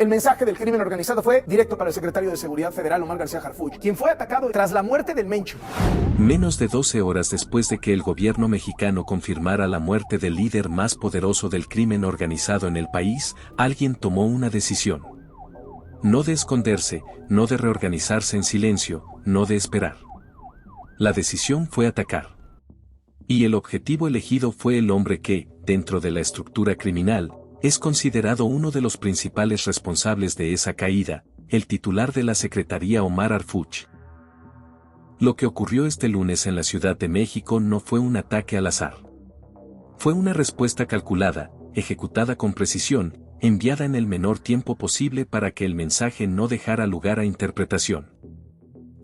El mensaje del crimen organizado fue directo para el secretario de Seguridad Federal, Omar García Harfuch, quien fue atacado tras la muerte del Mencho. Menos de 12 horas después de que el gobierno mexicano confirmara la muerte del líder más poderoso del crimen organizado en el país, alguien tomó una decisión. No de esconderse, no de reorganizarse en silencio, no de esperar. La decisión fue atacar. Y el objetivo elegido fue el hombre que, dentro de la estructura criminal, es considerado uno de los principales responsables de esa caída, el titular de la Secretaría Omar Harfuch. Lo que ocurrió este lunes en la Ciudad de México no fue un ataque al azar. Fue una respuesta calculada, ejecutada con precisión, enviada en el menor tiempo posible para que el mensaje no dejara lugar a interpretación.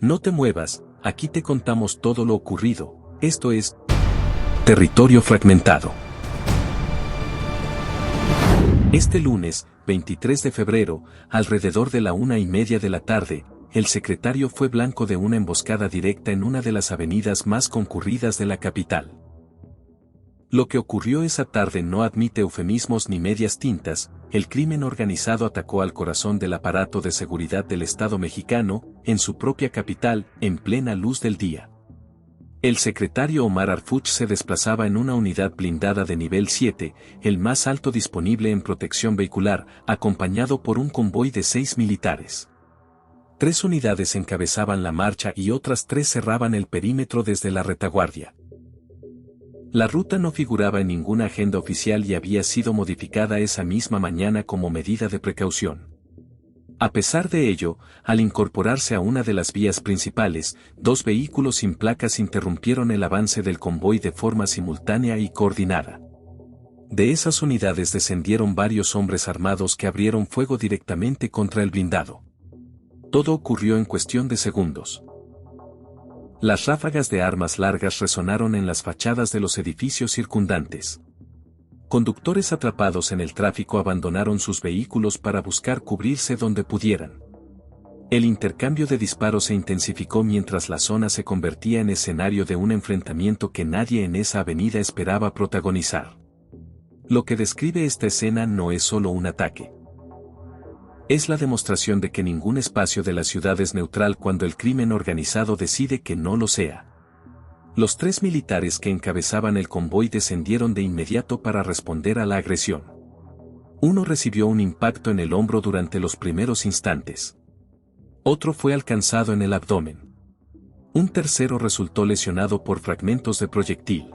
No te muevas, aquí te contamos todo lo ocurrido, esto es Territorio Fragmentado. Este lunes, 23 de febrero, alrededor de la 1:30 de la tarde, el secretario fue blanco de una emboscada directa en una de las avenidas más concurridas de la capital. Lo que ocurrió esa tarde no admite eufemismos ni medias tintas, el crimen organizado atacó al corazón del aparato de seguridad del Estado mexicano, en su propia capital, en plena luz del día. El secretario Omar Harfuch se desplazaba en una unidad blindada de nivel 7, el más alto disponible en protección vehicular, acompañado por un convoy de 6 militares. 3 unidades encabezaban la marcha y otras 3 cerraban el perímetro desde la retaguardia. La ruta no figuraba en ninguna agenda oficial y había sido modificada esa misma mañana como medida de precaución. A pesar de ello, al incorporarse a una de las vías principales, 2 vehículos sin placas interrumpieron el avance del convoy de forma simultánea y coordinada. De esas unidades descendieron varios hombres armados que abrieron fuego directamente contra el blindado. Todo ocurrió en cuestión de segundos. Las ráfagas de armas largas resonaron en las fachadas de los edificios circundantes. Conductores atrapados en el tráfico abandonaron sus vehículos para buscar cubrirse donde pudieran. El intercambio de disparos se intensificó mientras la zona se convertía en escenario de un enfrentamiento que nadie en esa avenida esperaba protagonizar. Lo que describe esta escena no es solo un ataque. Es la demostración de que ningún espacio de la ciudad es neutral cuando el crimen organizado decide que no lo sea. Los 3 militares que encabezaban el convoy descendieron de inmediato para responder a la agresión. Uno recibió un impacto en el hombro durante los primeros instantes. Otro fue alcanzado en el abdomen. Un tercero resultó lesionado por fragmentos de proyectil.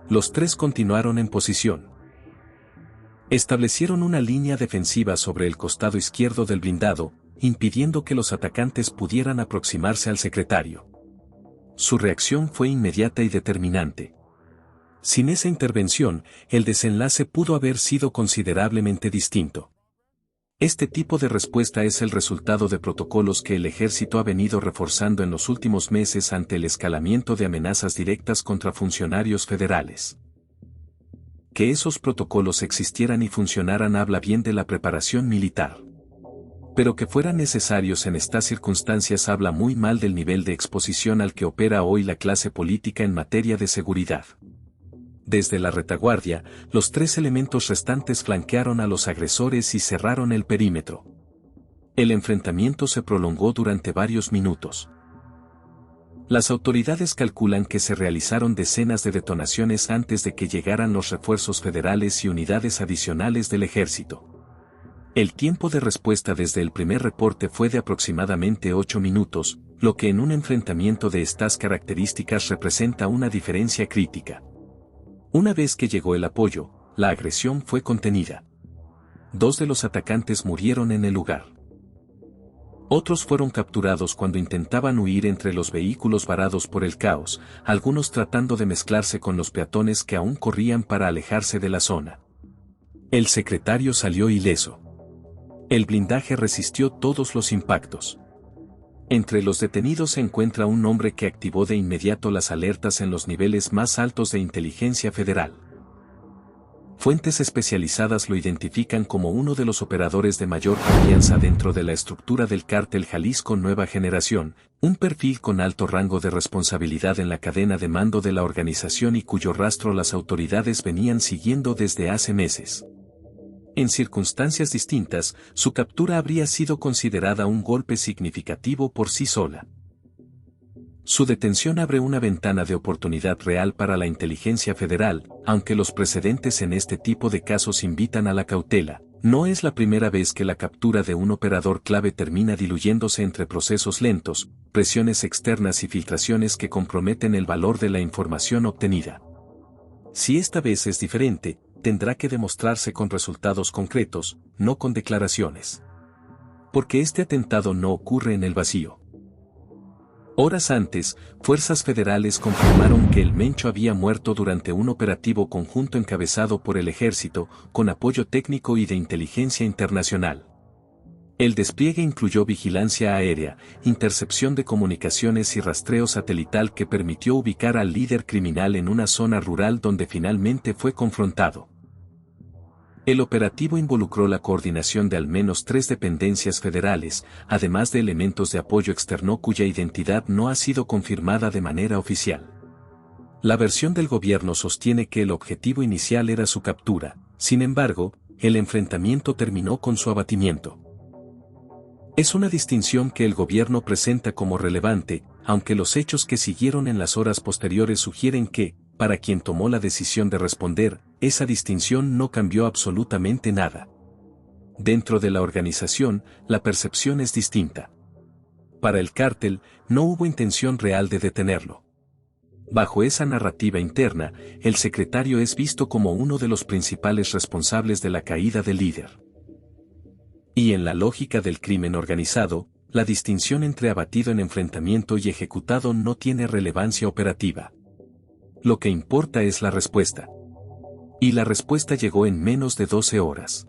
Los 3 continuaron en posición. Establecieron una línea defensiva sobre el costado izquierdo del blindado, impidiendo que los atacantes pudieran aproximarse al secretario. Su reacción fue inmediata y determinante. Sin esa intervención, el desenlace pudo haber sido considerablemente distinto. Este tipo de respuesta es el resultado de protocolos que el ejército ha venido reforzando en los últimos meses ante el escalamiento de amenazas directas contra funcionarios federales. Que esos protocolos existieran y funcionaran habla bien de la preparación militar. Pero que fueran necesarios en estas circunstancias habla muy mal del nivel de exposición al que opera hoy la clase política en materia de seguridad. Desde la retaguardia, los 3 elementos restantes flanquearon a los agresores y cerraron el perímetro. El enfrentamiento se prolongó durante varios minutos. Las autoridades calculan que se realizaron decenas de detonaciones antes de que llegaran los refuerzos federales y unidades adicionales del ejército. El tiempo de respuesta desde el primer reporte fue de aproximadamente 8 minutos, lo que en un enfrentamiento de estas características representa una diferencia crítica. Una vez que llegó el apoyo, la agresión fue contenida. 2 de los atacantes murieron en el lugar. Otros fueron capturados cuando intentaban huir entre los vehículos varados por el caos, algunos tratando de mezclarse con los peatones que aún corrían para alejarse de la zona. El secretario salió ileso. El blindaje resistió todos los impactos. Entre los detenidos se encuentra un hombre que activó de inmediato las alertas en los niveles más altos de inteligencia federal. Fuentes especializadas lo identifican como uno de los operadores de mayor confianza dentro de la estructura del cártel Jalisco Nueva Generación, un perfil con alto rango de responsabilidad en la cadena de mando de la organización y cuyo rastro las autoridades venían siguiendo desde hace meses. En circunstancias distintas, su captura habría sido considerada un golpe significativo por sí sola. Su detención abre una ventana de oportunidad real para la inteligencia federal, aunque los precedentes en este tipo de casos invitan a la cautela. No es la primera vez que la captura de un operador clave termina diluyéndose entre procesos lentos, presiones externas y filtraciones que comprometen el valor de la información obtenida. Si esta vez es diferente, tendrá que demostrarse con resultados concretos, no con declaraciones. Porque este atentado no ocurre en el vacío. Horas antes, fuerzas federales confirmaron que el Mencho había muerto durante un operativo conjunto encabezado por el ejército, con apoyo técnico y de inteligencia internacional. El despliegue incluyó vigilancia aérea, intercepción de comunicaciones y rastreo satelital que permitió ubicar al líder criminal en una zona rural donde finalmente fue confrontado. El operativo involucró la coordinación de al menos 3 dependencias federales, además de elementos de apoyo externo cuya identidad no ha sido confirmada de manera oficial. La versión del gobierno sostiene que el objetivo inicial era su captura, sin embargo, el enfrentamiento terminó con su abatimiento. Es una distinción que el gobierno presenta como relevante, aunque los hechos que siguieron en las horas posteriores sugieren que, para quien tomó la decisión de responder, esa distinción no cambió absolutamente nada. Dentro de la organización, la percepción es distinta. Para el cártel, no hubo intención real de detenerlo. Bajo esa narrativa interna, el secretario es visto como uno de los principales responsables de la caída del líder. Y en la lógica del crimen organizado, la distinción entre abatido en enfrentamiento y ejecutado no tiene relevancia operativa. Lo que importa es la respuesta. Y la respuesta llegó en menos de 12 horas.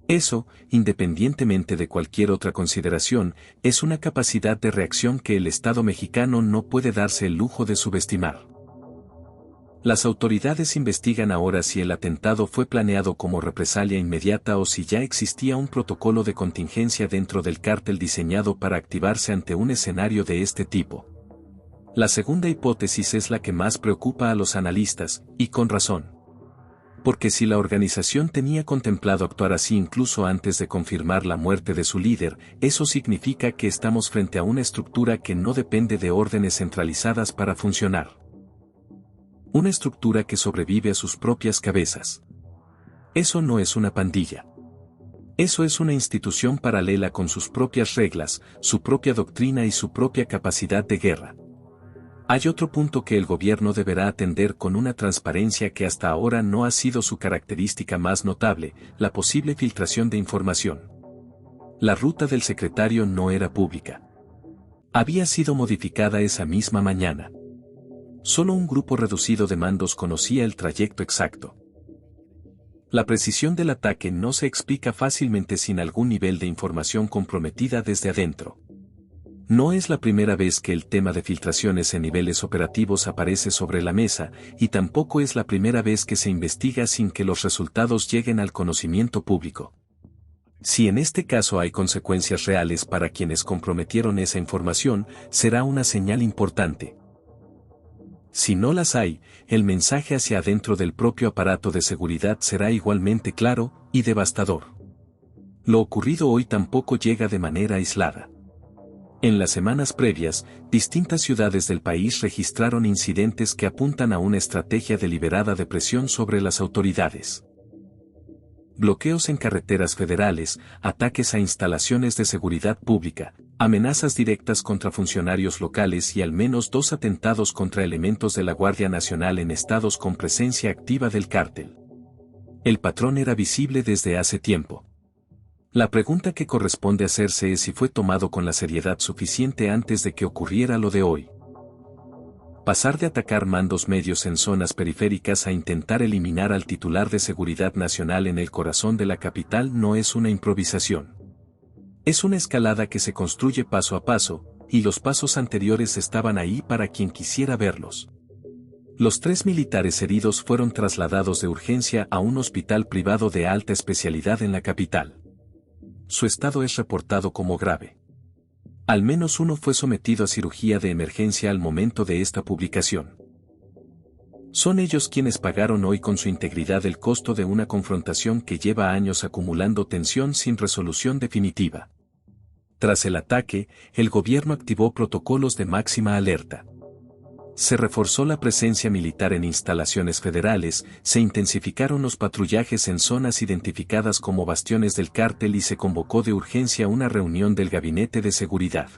Eso, independientemente de cualquier otra consideración, es una capacidad de reacción que el Estado mexicano no puede darse el lujo de subestimar. Las autoridades investigan ahora si el atentado fue planeado como represalia inmediata o si ya existía un protocolo de contingencia dentro del cártel diseñado para activarse ante un escenario de este tipo. La segunda hipótesis es la que más preocupa a los analistas, y con razón. Porque si la organización tenía contemplado actuar así incluso antes de confirmar la muerte de su líder, eso significa que estamos frente a una estructura que no depende de órdenes centralizadas para funcionar. Una estructura que sobrevive a sus propias cabezas. Eso no es una pandilla. Eso es una institución paralela con sus propias reglas, su propia doctrina y su propia capacidad de guerra. Hay otro punto que el gobierno deberá atender con una transparencia que hasta ahora no ha sido su característica más notable, la posible filtración de información. La ruta del secretario no era pública. Había sido modificada esa misma mañana. Solo un grupo reducido de mandos conocía el trayecto exacto. La precisión del ataque no se explica fácilmente sin algún nivel de información comprometida desde adentro. No es la primera vez que el tema de filtraciones en niveles operativos aparece sobre la mesa, y tampoco es la primera vez que se investiga sin que los resultados lleguen al conocimiento público. Si en este caso hay consecuencias reales para quienes comprometieron esa información, será una señal importante. Si no las hay, el mensaje hacia adentro del propio aparato de seguridad será igualmente claro y devastador. Lo ocurrido hoy tampoco llega de manera aislada. En las semanas previas, distintas ciudades del país registraron incidentes que apuntan a una estrategia deliberada de presión sobre las autoridades. Bloqueos en carreteras federales, ataques a instalaciones de seguridad pública, amenazas directas contra funcionarios locales y al menos 2 atentados contra elementos de la Guardia Nacional en estados con presencia activa del cártel. El patrón era visible desde hace tiempo. La pregunta que corresponde hacerse es si fue tomado con la seriedad suficiente antes de que ocurriera lo de hoy. Pasar de atacar mandos medios en zonas periféricas a intentar eliminar al titular de Seguridad Nacional en el corazón de la capital no es una improvisación. Es una escalada que se construye paso a paso, y los pasos anteriores estaban ahí para quien quisiera verlos. Los 3 militares heridos fueron trasladados de urgencia a un hospital privado de alta especialidad en la capital. Su estado es reportado como grave. Al menos uno fue sometido a cirugía de emergencia al momento de esta publicación. Son ellos quienes pagaron hoy con su integridad el costo de una confrontación que lleva años acumulando tensión sin resolución definitiva. Tras el ataque, el gobierno activó protocolos de máxima alerta. Se reforzó la presencia militar en instalaciones federales, se intensificaron los patrullajes en zonas identificadas como bastiones del cártel y se convocó de urgencia una reunión del Gabinete de Seguridad.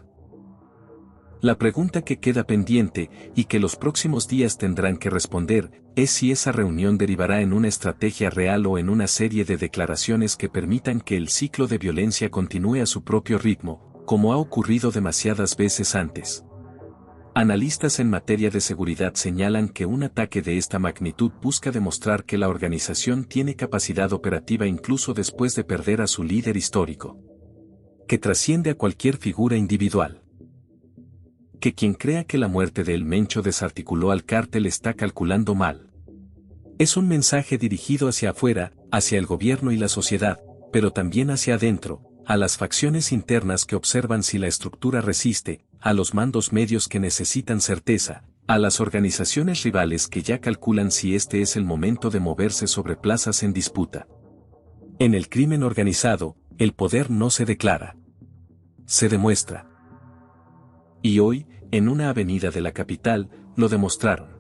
La pregunta que queda pendiente, y que los próximos días tendrán que responder, es si esa reunión derivará en una estrategia real o en una serie de declaraciones que permitan que el ciclo de violencia continúe a su propio ritmo, como ha ocurrido demasiadas veces antes. Analistas en materia de seguridad señalan que un ataque de esta magnitud busca demostrar que la organización tiene capacidad operativa incluso después de perder a su líder histórico. Que trasciende a cualquier figura individual. Que quien crea que la muerte de El Mencho desarticuló al cártel está calculando mal. Es un mensaje dirigido hacia afuera, hacia el gobierno y la sociedad, pero también hacia adentro, a las facciones internas que observan si la estructura resiste, a los mandos medios que necesitan certeza, a las organizaciones rivales que ya calculan si este es el momento de moverse sobre plazas en disputa. En el crimen organizado, el poder no se declara. Se demuestra. Y hoy, en una avenida de la capital, lo demostraron.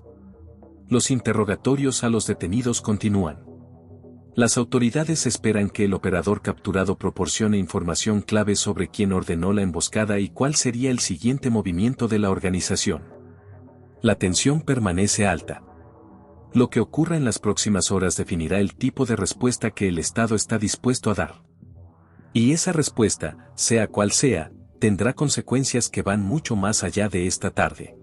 Los interrogatorios a los detenidos continúan. Las autoridades esperan que el operador capturado proporcione información clave sobre quién ordenó la emboscada y cuál sería el siguiente movimiento de la organización. La tensión permanece alta. Lo que ocurra en las próximas horas definirá el tipo de respuesta que el Estado está dispuesto a dar. Y esa respuesta, sea cual sea, tendrá consecuencias que van mucho más allá de esta tarde.